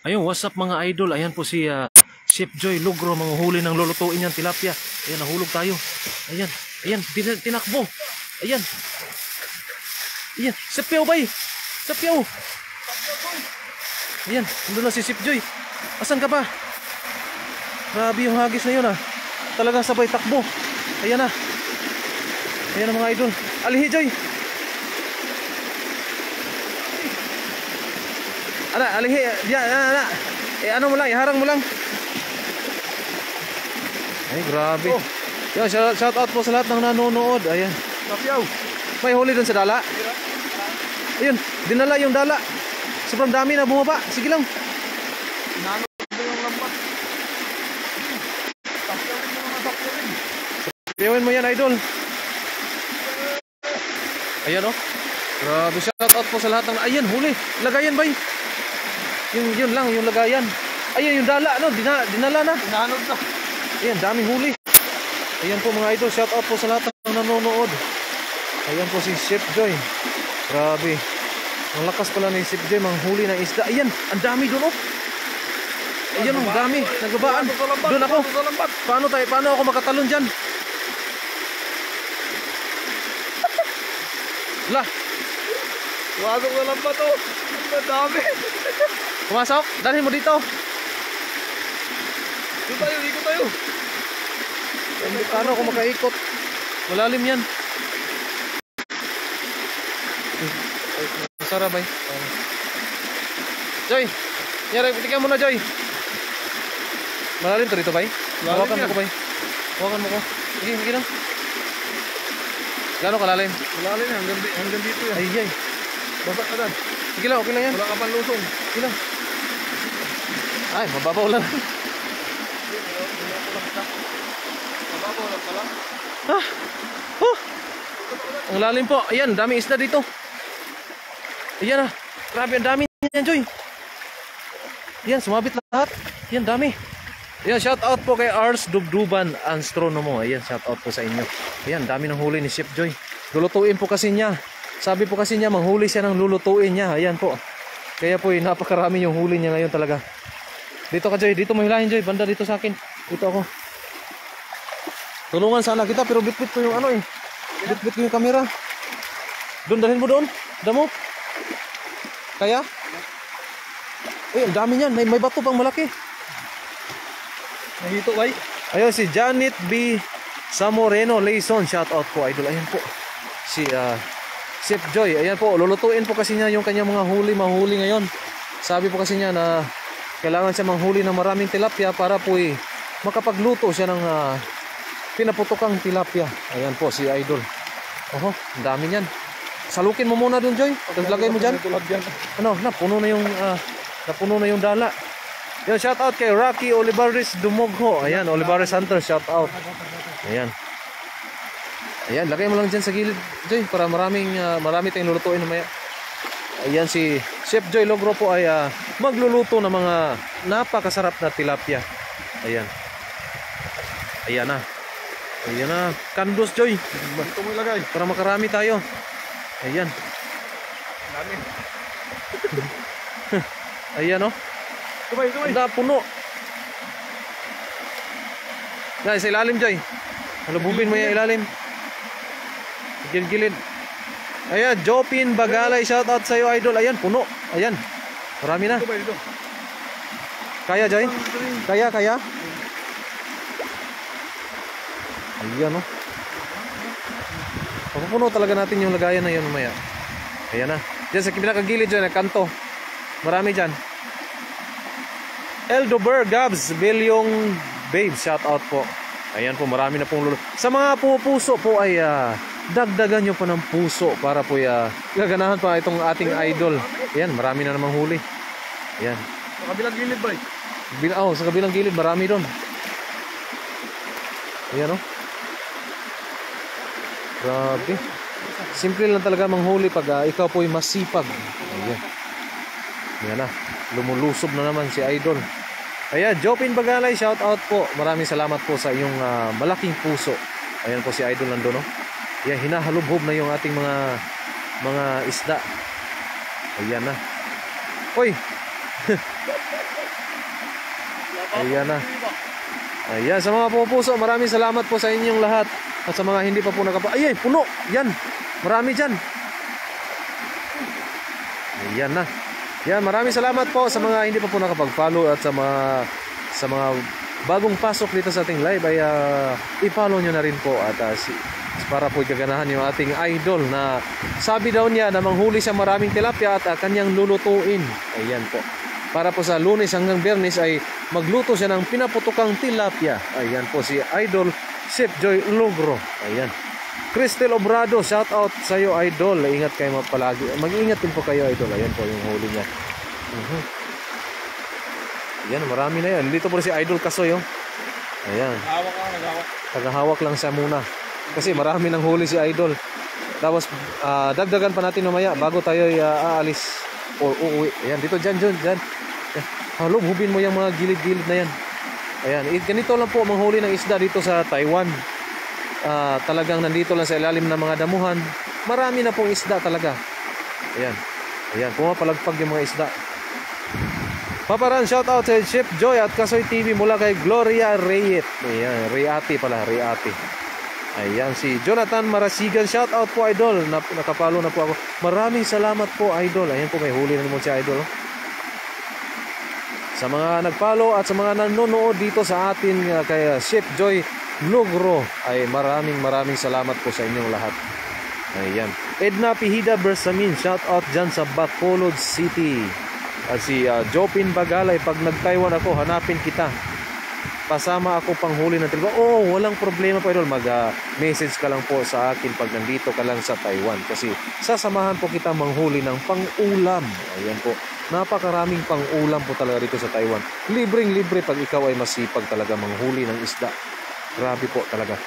Ayun, what's up mga idol? Ayan po si Chef Joy Logro, mga huli ng lulutuin niyang tilapia. Ayan, nahulog tayo. Ayan, ayan, tinakbo. Ayan. Ayan, Sapyaw bay. Sapyaw. Ayan, nandun na si Chef Joy. Asan ka ba? Grabe yung hagis na yun ah. Talagang sabay takbo. Ayan na. Ayan na mga idol. Alihi Joy. Ana, alihi. Diyan, ana. Ano mo lang, iharang mo lang. Ay, grabe. Oh. Yan, shout out po sa lahat ng nanonood. Ayan. Sapyaw. May huli dun sa dala. Ayun, dinala yung dala. Sobrang dami na bumaba. Sige lang. Nanod ba yung lambat? Sakyawin mo mga sakyawin. Sakyawin mo yan, idol. Ayan oh. Grabe, shout out po sa lahat ng... Ayan, huli. Lagayan ba yun? Yun lang, yung lagayan. Ayan, yung dala, no? Dinala na. Nanod na. Ayan, daming huli. Ayan po mga idol, shout out po sa lahat ng nanonood. Ayan po si Chef Joy. Grabe. Ang lakas pala ni Chef Joy, mga huli na isda. Ayan, ang dami doon oh. Ayan, ang dami. Nagbabaan. Doon ako. Paano ako makatalon dyan? Lah. Wasok na lambat oh. Ang dami. Pumasok. Dalhin mo dito. Ikot tayo. Paano ako makaikot? Malalim yan. Masarap bay. Joy. Nyari, tingnan mo na Joy. Malalim to dito bay. Hawakan mo ko bay. Hawakan mo ko. Sige lang. Gano'ng kalalim? Malalim yan. Hanggang dito yan. Ay. Basa ka dan. Sige lang, okay lang yan. Wala ka pang lusong. Sige lang. Ay, mababaw lang. Mababaw lang pala. Ang lalim po. Ayan, dami isda dito. Ayan ah. Grabe, ang dami yan, Joy. Ayan, sumabit lahat. Ayan, dami. Ayan, shout out po kay Ars Dubduban Astronomo. Ayan, shout out po sa inyo. Ayan, dami ng huli ni Chef Joy. Lulutuin po kasi niya. Sabi po kasi niya, manghuli siya ng lulutuin niya. Ayan po. Kaya po, napakarami yung huli niya ngayon talaga. Dito ka, Joy. Dito mo hilahin, Joy. Banda dito sa akin. Dito ako. Tulungan sana kita, pero bitbit ko yung ano eh. Bitbit ko yung camera. Doon, dalhin mo doon. Damo. Kaya? Eh, ang dami niyan. May bato pang malaki. Nahito bay. Ayun, si Janet B. Samoreno Layson. Shout out po, idol. Ayan po. Si Chef Joy. Ayan po. Lulutuin po kasi niya yung kanyang mga mahuli ngayon. Sabi po kasi niya na kailangan siya manghuli ng maraming tilapia para po makapagluto siya ng pinaputokang tilapia. Ayan po, si idol. Oho, ang dami niyan. Salukin mo muna dun, Joy. Tapos lagay mo dyan. Ano, napuno na yung dala. Yan, shout out kay Rocky Olivares Dumogho. Ayan, Olivares Hunter, shout out. Ayan. Ayan, lagay mo lang dyan sa gilid, Joy, para marami tayong lulutuin mamaya. Ayan, si Chef Joy Logro po ay magluluto ng mga napakasarap na tilapia. Ayan. Ayan na. Ayan na. Kandos, Joy. Ito mo ilagay. Para makarami tayo. Ayan. Dami. Ayan, oh. Tumay. Anda, puno. Yan, sa ilalim, Joy. Halububin mo yung ilalim. Gilid. Ayan, Jopin Bagalay. Shout out sa'yo, idol. Ayan, puno. Ayan. Marami na. Dito. Kaya, Joy? Kaya? Ayan, oh. Papupuno talaga natin yung lagayan na yun mamaya. Ayan na. Diyan sa pinakagilid dyan, kanto. Marami dyan. Eldober Gabs Bilyong Babe, shout out po. Ayan po, marami na pong lulo. Sa mga puso po ay dagdagan nyo pa ng puso para po gaganahan pa itong ating idol. Ayan, marami na namang huli. Ayan. Sa kabilang gilid bay. Sa kabilang gilid, marami doon. Ayan o. Grabe. Simple lang talaga manghuli pag ikaw po'y masipag. Ayan. Ayan na. Lumulusob na naman si idol. Ayan, Jopin Bagalay, shout out po. Maraming salamat po sa iyong malaking puso. Ayan po si idol nandun, no? Ayan, hinahalubhob na yung ating mga isda. Ayan na. Uy! Ayan na. Ayan, sa mga pupuso, maraming salamat po sa inyong lahat. At sa mga hindi pa po ay, puno! Yan! Marami dyan! Ayan na. Yan, maraming salamat po sa mga hindi pa po nakapag-follow at sa mga bagong pasok dito sa ating live ay i-follow nyo na rin po at para po gaganahan yung ating idol na sabi daw niya na manghuli siya maraming tilapia at kanyang lulutuin. Ayan po. Para po sa Lunes hanggang Biyernes ay magluto siya ng pinaputukang tilapia. Ayan po si Idol Chef Joy Logro. Ayan. Cristel Obrado, shout out sa iyo Idol. Ingat kayo palagi. Mag-iingat din po kayo Idol. Ayan po yung huli niya. Ayan, marami na yan. Dito po si Idol Kasoy. Oh. Ayan. Tagahawak lang siya muna. Kasi marami nang huli si Idol. Tapos dagdagan pa natin mamaya bago tayo aalis o uuwi. Ayan, dito dyan. Halo, hubin mo yung mga gilid-gilid na yan. Ayan, ganito lang po manghuli ng isda dito sa Taiwan. Talagang nandito lang sa ilalim ng mga damuhan. Marami na pong isda talaga. Ayan, pumapalagpag yung mga isda. Paparan, shout out sa Chef Joy at Kasoy TV mula kay Gloria Reyet. Ayan, Reyati pala, Reyati. Ayan, si Jonathan Marasigan, shout out po Idol. Nakapalo na po ako. Maraming salamat po Idol. Ayan po, may huli na naman si Idol. Oh. Sa mga nagfollow at sa mga nanonood dito sa atin kay Chef Joy Logro ay maraming salamat po sa inyong lahat. Ayan. Edna Pihida Bersamin, shout out dyan sa Bacolod City. At si Jopin Bagalay, pag nag-Taiwan ako, hanapin kita. Pasama ako panghuli ng tilapia. Walang problema po Idol. Mag-message ka lang po sa akin pag nandito ka lang sa Taiwan. Kasi sasamahan po kita manghuli ng pang-ulam. Ayan po. Napakaraming pang-ulam po talaga dito sa Taiwan. Libreng-libre pag ikaw ay masipag talaga manghuli ng isda. Grabe po talaga.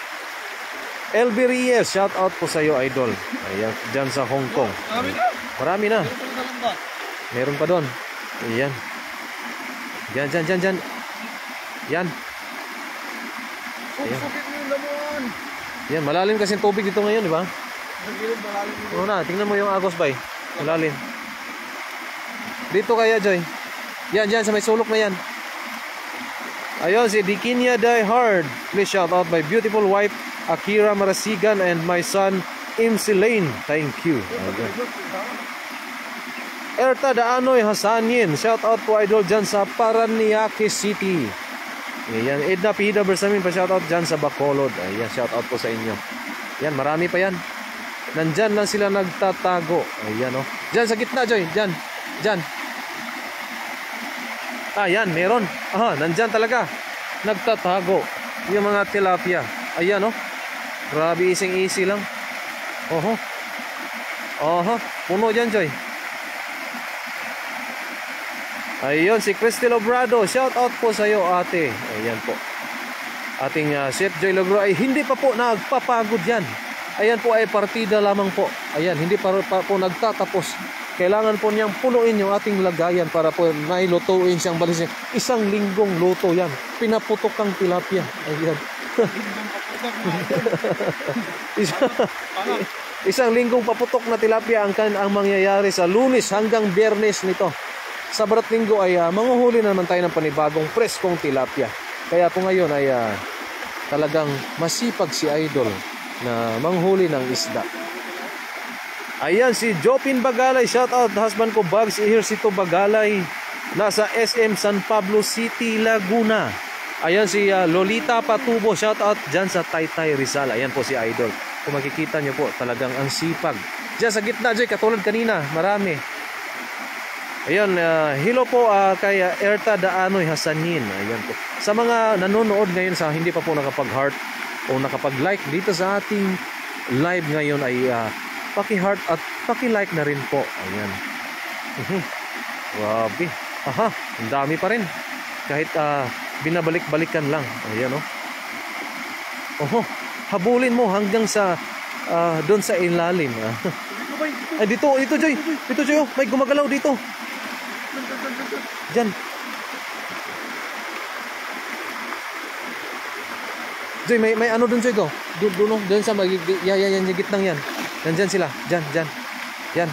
LB Reyes, shout out po sa iyo Idol. Ayan, dyan sa Hong Kong. Marami na. Meron pa doon. Ayan. Dyan. Yan. Yan, malalim kasi tubig dito ngayon, di ba? Tingnan mo yung Agos Bay. Malalim. Dito kaya, Joy. Yan, sa may sulok na yan. Ayun, si Dikinia Die Hard. Please shout out my beautiful wife, Akira Marasigan, and my son, MC Lane. Thank you. Erta Daanoy Hasanin. Shout out po Idol dyan sa Paranaque City. Ayan, Edna Pihida Bersamin pa shout out dyan sa Bacolod. Ayan, shout out po sa inyo. Yan, marami pa yan. Nandyan lang sila nagtatago. Ayan, oh. Dyan sa gitna, Joy. Dyan. Yan, meron. Nandyan talaga. Nagtatago. Yung mga tilapia. Ayan, oh. Grabe, easy lang. Puno dyan, Joy. Ayun, si Cristel Obrado. Shout out po sa iyo, ate. Ayan po. Ating Chef Joy Logro ay hindi pa po nagpapagod yan. Ayan po ay partida lamang po. Ayan, hindi pa po nagtatapos. Kailangan po niyang punuin yung ating lagayan para po nailutuin siyang balis niya. Isang linggong luto yan. Pinaputok kang tilapia. Ayan. Isang linggong paputok na tilapia ang mangyayari sa Lunes hanggang Biyernes nito. Sa barat linggo ay manguhuli na naman tayo ng panibagong preskong tilapia. Kaya po ngayon ay talagang masipag si Idol na manghuli ng isda. Ayan, si Jopin Bagalay. Shout out husband ko, Bugs Ejercito Bagalay. Nasa SM San Pablo City, Laguna. Ayan, si Lolita Patubo. Shout out dyan sa Taytay Rizal. Ayan po si Idol. Kung makikita nyo po, talagang ang sipag. Dyan sa gitna, Joy, katulad kanina. Marami. Ayan, hello po kay Erta Daanoy Hasanin. Ayan po. Sa mga nanonood ngayon sa hindi pa po nakapag-heart o nakapag-like dito sa ating live ngayon ay paki-heart at paki-like na rin po. Ayan. Grabe. Ang dami pa rin. Kahit binabalik-balikan lang. Ayan, oh. Habulin mo hanggang sa doon sa ilalim. Ay, dito, Joy. Dito, Joy. Oh. May gumagalaw dito. Diyan. Joy, may ano doon, Joy, go. Doon sa yan, gitnang yan. Nandyan sila. Diyan. Yan.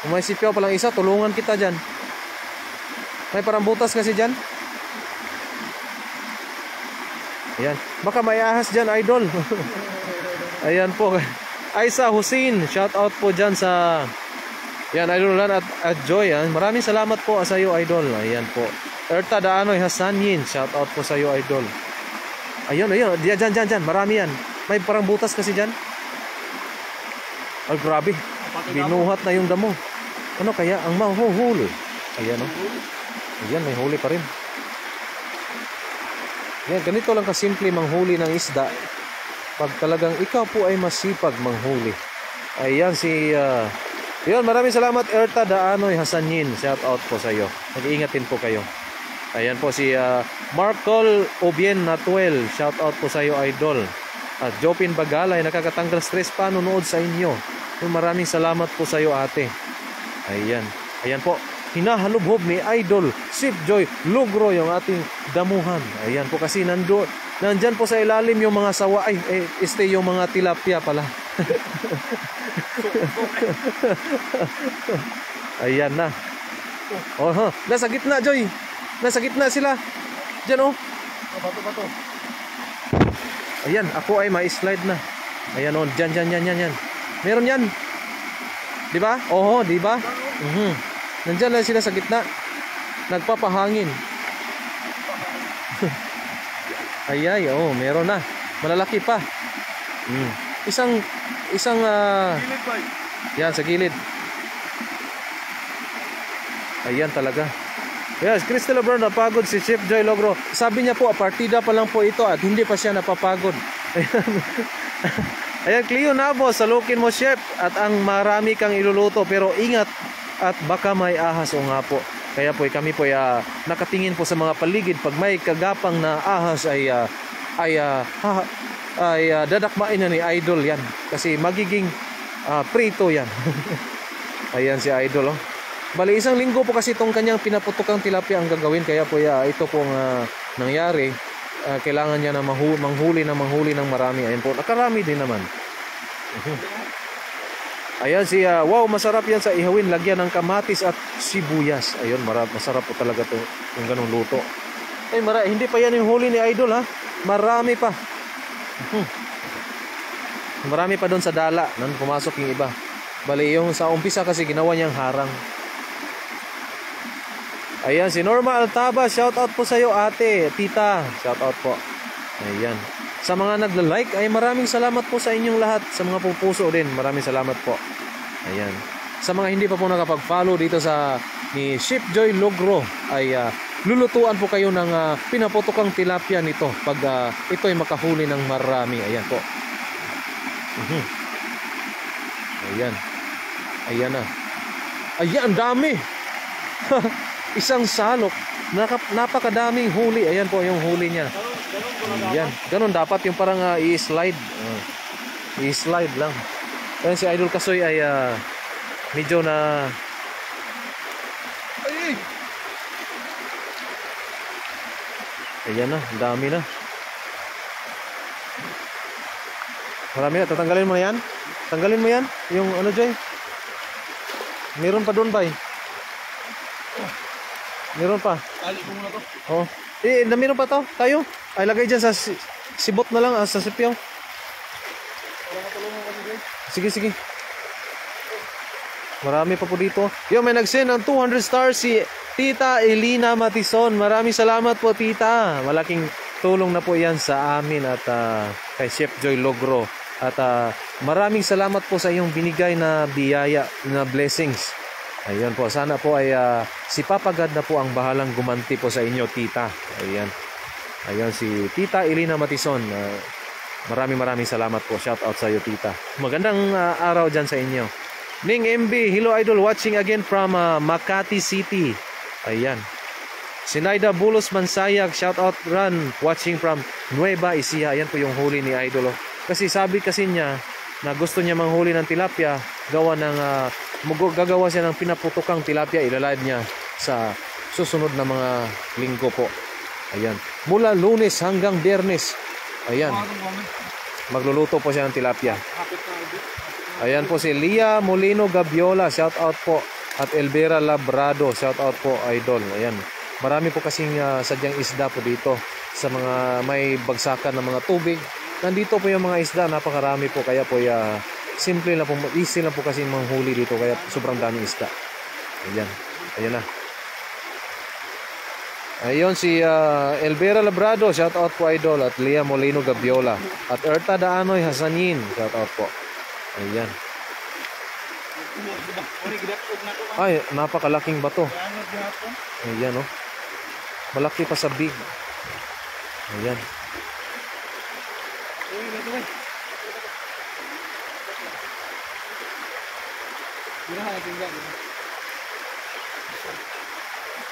Kung may sipyaw palang isa, tulungan kita dyan. May parang butas kasi dyan. Ayan. Baka may ahas dyan, idol. Ayan po. Aisa Hussein, shout out po dyan sa... Yan, Idol Lan at Joy. Maraming salamat po sa iyo, Idol. Ayan po. Erta Daanoy Hasanin, shout out po sa iyo, Idol. Ayun. Dyan. Marami yan. May parang butas kasi dyan. Ay, grabe. Binuhat na yung damo. Ano kaya ang mahuhuli? Ayan, o. Ayan, may huli pa rin. Yan, ganito lang kasimple manghuli ng isda. Pag talagang ikaw po ay masipag manghuli. Ayan si... Yun, maraming salamat Erta Daanoy Hasanin. Shout out po sa iyo. Mag-iingatin po kayo. Ayan po si Marcol Obien Natuel. Shout out po sa iyo, Idol. At Jopin Bagalay, nakakatanggal stress pa nunood sa inyo. Maraming salamat po sa iyo, ate. Ayan. Ayan po. Hinahalubhob ni Idol Sip Joy Lugro yung ating damuhan. Ayan po kasi nandyan po sa ilalim yung mga sawa. Ay, yung mga tilapia pala. Ayan na. Oh, nasa gitna, Joy. Nasa gitna sila. Diyan, oh. Bato. Ayan, ako ay ma-slide na. Ayan, oh. Diyan. Meron yan. Di ba? Oo, di ba? Nandyan lang sila sa gitna. Nagpapahangin. Ay, oh, meron na. Malalaki pa. Isang Gilid ba? yan sa gilid. Ayan talaga. Yes, Crystal Brown, napagod si Chef Joy Logro. Sabi niya po, partida pa lang po ito at hindi pa siya napapagod. Ayan, Cleo Nabo, salukin mo, Chef. At ang marami kang iluluto, pero ingat at baka may ahas o nga po. Kaya po kami po nakatingin po sa mga paligid. Pag may kagapang na ahas ay dadakmain na ni Idol yan. Kasi magiging prito yan. Ayan si Idol, oh. Bali, isang linggo po kasi itong kanyang pinaputukang tilapia ang gagawin. Kaya po ito pong nangyari. Kailangan niya na manghuli ng marami. Ayan po, nakarami din naman. Ayan si wow, masarap yan sa ihawin. Lagyan ng kamatis at sibuyas. Ayun, masarap po talaga to, yung ganong luto. Ay, hindi pa yan yung huli ni Idol, ha. Marami pa. Marami pa doon sa dala. Nang pumasok yung iba. Bali, yung sa umpisa kasi ginawa niyang harang. Ayan, si Norma Altaba, shout out po sa iyo, ate, tita. Shout out po. Ayan. Sa mga nagla-like, ay maraming salamat po sa inyong lahat. Sa mga pupuso din, maraming salamat po. Ayan. Sa mga hindi pa po nakapag-follow dito sa ni Chef Joy Logro, ay lulutuan po kayo ng pinaputokang tilapia nito pag ito ay makahuli ng marami. Ayan po. Ayan. Ayan na. Ayan, ang dami. Isang salok. Napakadaming huli. Ayan po yung huli niya. Ayan. Ganon dapat yung parang i-slide. I-slide lang. Ayan si Idol Kasoy ay medyo na... Ayan na. Ang dami na. Marami na. Tatanggalin mo na yan? Tanggalin mo yan? Yung ano, Joy? Meron pa doon ba eh? Meron pa. Ali ko muna to. Oh. Meron pa to. Tayo. Ay, lagay dyan sa sibot na lang. Sa sipyaw. Sige. Marami pa po dito. Yo, may nag-send ng 200 stars si Tita Elina Matison. Maraming salamat po, Tita. Malaking tulong na po yan sa amin at kay Chef Joy Logro. At maraming salamat po sa iyong binigay na biyaya, na blessings. Ayan po, sana po ay si Papa God na po ang bahalang gumanti po sa inyo, tita. Ayan. Ayan si Tita Elina Matison. Maraming salamat po. Shout out sa iyo, tita. Magandang araw dyan sa inyo. Ning MB, hello Idol, watching again from Makati City. Ayan. Sinaida Bulos Mansayag, shout out run, watching from Nueva Ecija. Ayan po yung huli ni Idol. Kasi sabi kasi niya na gusto niya manghuli ng tilapia, gagawa siya ng pinaputukang tilapia, ilalive niya sa susunod na mga linggo po. Ayan. Mula Lunes hanggang Biyernes. Ayan. Magluluto po siya ng tilapia. Ayan po si Lia Molino Gabiola, shout out po. At Elvira Labrado, shout out po, Idol. Ayan. Marami po kasing sadyang isda po dito sa mga may bagsakan ng mga tubig. Nandito po yung mga isda, napakarami po, kaya po simple lang po, easy lang po kasi manghuli dito, kaya sobrang daming isda. Ayan, ayan na. Ayun si Elvera Labrado, shout out po idol, at Lea Molino Gabiola, at Erta Daanoy Hasanin, shout out po. Ayan. Ay, napakalaking bato. Ayan oh. Malaki pa sa big. Ayan.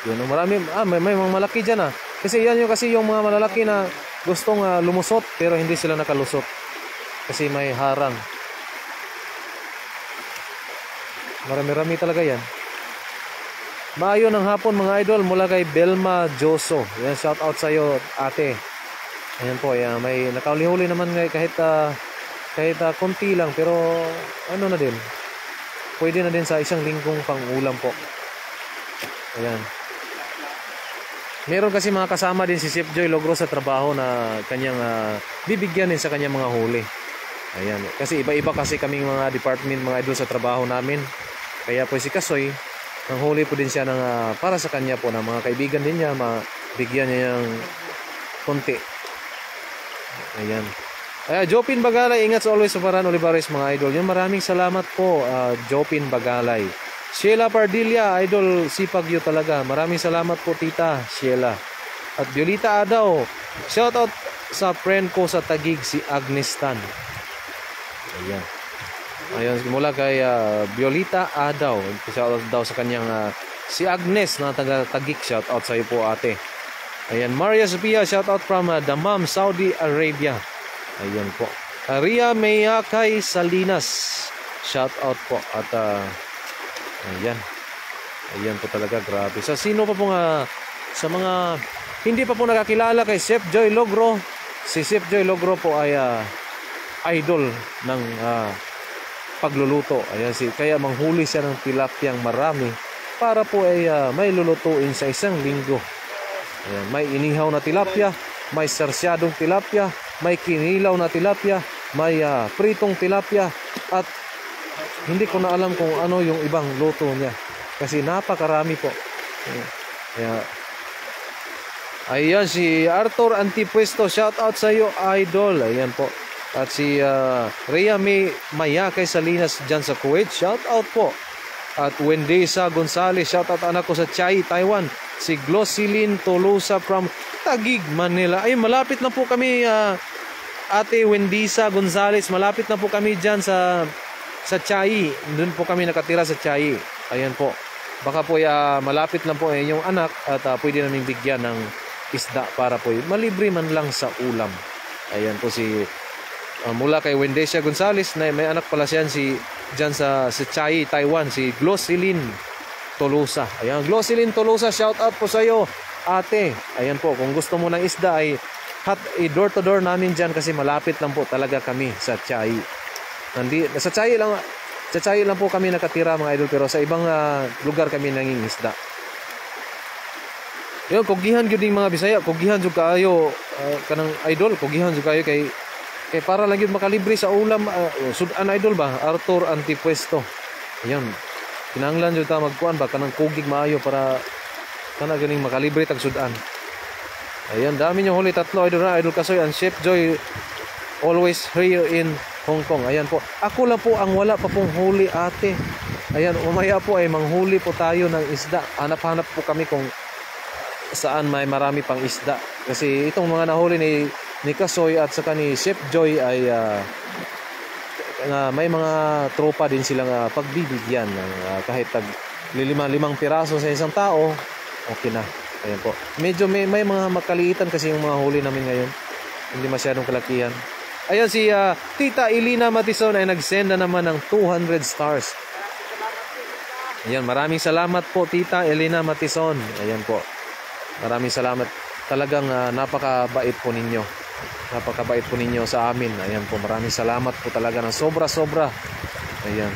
Yun, marami, may mga malaki dyan ah. Kasi yan yung mga malalaki na gustong lumusot pero hindi sila nakalusot. Kasi may harang. Marami-rami talaga yan. Maayo ng hapon mga idol mula kay Belma Joso. Yan, shout out sa iyo ate. Ayan po, may nakauli-huli naman kahit konti lang pero ano na din. Pwede na din sa isang linggong pang-ulam po. Ayan. Meron kasi mga kasama din si Chef Joy Logro sa trabaho na kanyang bibigyan din sa kanyang mga huli. Ayan. Kasi iba-iba kasi kaming mga department, mga idol sa trabaho namin. Kaya po si Kasoy, ang huli po din siya ng, para sa kanya po na mga kaibigan din niya, mabigyan niya ng konti. Ayan. Jopin Bagalay, ingat sa always sa Paran Olivares mga idol. Yan, maraming salamat po Jopin Bagalay. Sheila Pardilla, idol, sipag yun talaga. Maraming salamat po tita Sheila. At Violita Adaw, shout out sa friend ko sa Taguig, si Agnes Tan. Ayan. Ayan, mula kay Violita Adaw. Shout out daw sa kanyang si Agnes na taga Taguig. Shout out sa iyo po ate. Ayan, Maria Sophia, shout out from Dammam, Saudi Arabia. Ayan po. Ria Mayakay Salinas, shout out po. At ayan. Ayan po talaga, grabe. Sa sino pa po sa mga hindi pa po nakakilala kay Chef Joy Logro, si Chef Joy Logro po ay idol ng pagluluto. Ayan, kaya manghuli siya ng tilapyang marami para po ay may lulutuin sa isang linggo. Ayan, may inihaw na tilapia, may sarsyadong tilapia, may kinilaw na tilapia, may pritong tilapia, at hindi ko na alam kung ano yung ibang luto niya. Kasi napakarami po. Ayan, si Arthur Antipuesto, shout out sa iyo idol. Ayan po. At si Rhea Mayakay Salinas dyan sa Kuwait, shout out po. At Wendesa Gonzales, shout out anak ko sa Chai, Taiwan. Si Glossilin Tolosa from Taguig, Manila. Ay, malapit na po kami ate Wendesa Gonzales. Malapit na po kami dyan sa Chai. Doon po kami nakatira sa Chai. Ayan po. Baka po malapit lang po yung anak at pwede naming bigyan ng isda para po malibre man lang sa ulam. Ayan po si mula kay Wendesia Gonzales, na may anak pala siya dyan sa Chai, Taiwan, si Glossilin Tolosa. Ayan, Glossilin Tolosa, shout out po sa iyo ate. Ayan po, kung gusto mo ng isda ay door to door namin dyan kasi malapit lang po talaga kami sa Chai. Sa Chai lang po kami nakatira mga idol, pero sa ibang lugar kami nangingisda. Yun, kugihan gyud ning mga Bisaya, kugihan jud kaayo kanang idol, kugihan jud kaayo kay para lang gyud makalibre sa ulam. Sudan idol ba, Arthur Antipuesto. Ayun. Kinahanglan jud ta magkuan ba kanang kugig maayo para kana ganing makalibre tag sudan. Ayun, dami niyo huli, tatlo idol Kasoy and Chef Joy always here in Hong Kong. Ayan po. Ako lang po ang wala pa pong huli ate. Ayan, umaya po ay manghuli po tayo ng isda. Hanap-hanap po kami kung saan may marami pang isda. Kasi itong mga nahuli ni Kasoy at saka ni Chef Joy ay may mga tropa din silang pagbibigyan ng kahit limang piraso sa isang tao, okay na. Ayan po. Medyo may mga makaliitan kasi yung mga huli namin ngayon. Hindi masyadong kalakihan. Ayan, si Tita Elina Matison ay nag-send na naman ng 200 stars. Ayan, maraming salamat po Tita Elina Matison. Ayan po. Maraming salamat. Talagang napakabait po ninyo. Napakabait po ninyo sa amin. Ayan po, maraming salamat po talaga ng sobra-sobra. Ayan.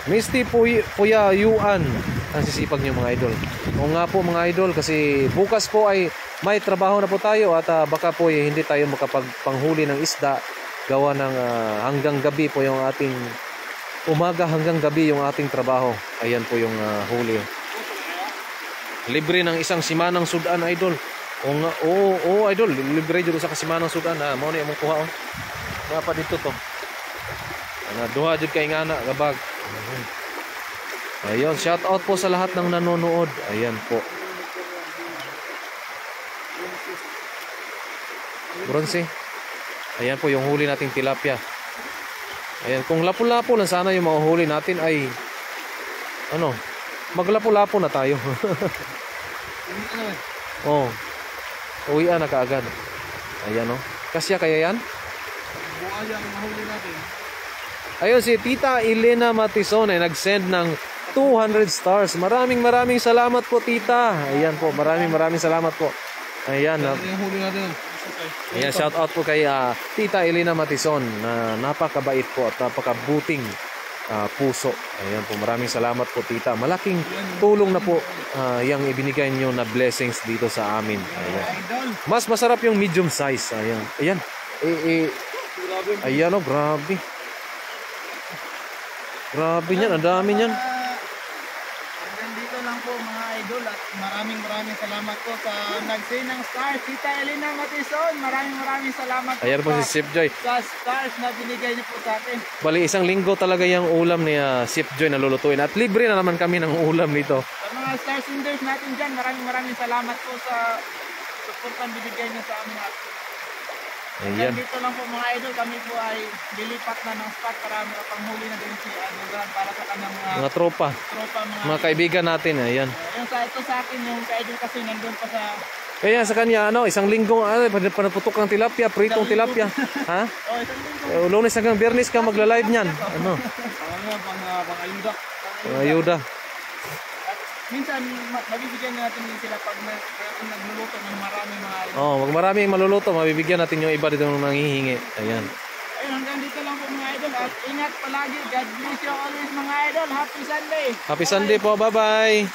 Misty Puya Yuan. ang sisipag niyo mga idol. O nga po mga idol, kasi bukas po ay may trabaho na po tayo at baka po hindi tayo makapagpanghuli ng isda gawa ng hanggang gabi po yung ating umaga hanggang gabi yung ating trabaho. Ayan po yung huli. Libre ng isang simanang sudan idol. O nga, oo idol, libre dito sa simanang sudan. Mao ni among kuha oh. Nga pa dito to. Duha jud kay ngana gabag. Ayun, shout out po sa lahat ng nanonood. Ayan po. Bronze. Ayan po yung huli nating tilapia. Ayan, kung lapu-lapo lang sana yung mahuhuli natin ay ano, maglapu-lapo na tayo. Oh. Uwian na kaagad. Ayan oh. Kasya kaya yan? Buaya ang mahuli natin. Ayun si Tita Elena Matison ay nag-send ng 200 stars. Maraming salamat po Tita. Ayan po, maraming salamat po. Ayan. Yung huli natin. Ayan, shout out po kay Tita Elena Matison na napakabait po at napakabuting puso. Ayan po, maraming salamat po Tita. Malaking tulong na po yung ibinigay niyo na blessings dito sa amin. Ayan. Mas masarap yung medium size. Ayan. Ayan. Ayan oh, grabe. Grabe niyan, ang dami niyan. Hanggang dito lang po mga idol at maraming salamat po sa nag-send ng stars. Tita Elena Matison, maraming salamat po. Ayan po si Sip Joy. Sa stars na binigay niyo po sa atin. Bali, isang linggo talaga yung ulam ni Sip Joy na lulutuin. At libre na naman kami ng ulam nito. Sa mga stars senders natin dyan, maraming salamat po sa supportan binigay niyo sa amin. Ayan. Dito lang po mga idol, kami po ay lilipat na ng spot para panghuli na din si Adogan para sa kanyang Mga tropa, mga kaibigan natin. Ayan. Ito sa akin, yung ka-idol kasi nandun pa sa... Kaya sa kanya, isang linggo, panaputok ng tilapia, pritong tilapia. Ha? Lunes hanggang Biyernes ka magla-live niyan. Ano? Pang-ayuda. Ayuda. Minsan, mabibigyan natin din sila pag nagluluto ng marami mga idol. Pag maraming maluluto, mabibigyan natin yung iba dito ng nanghihingi. Ayan. Ayun, hanggang dito lang po mga idol. At ingat palagi. God bless you always mga idol. Happy Sunday. Happy Sunday po. Bye-bye.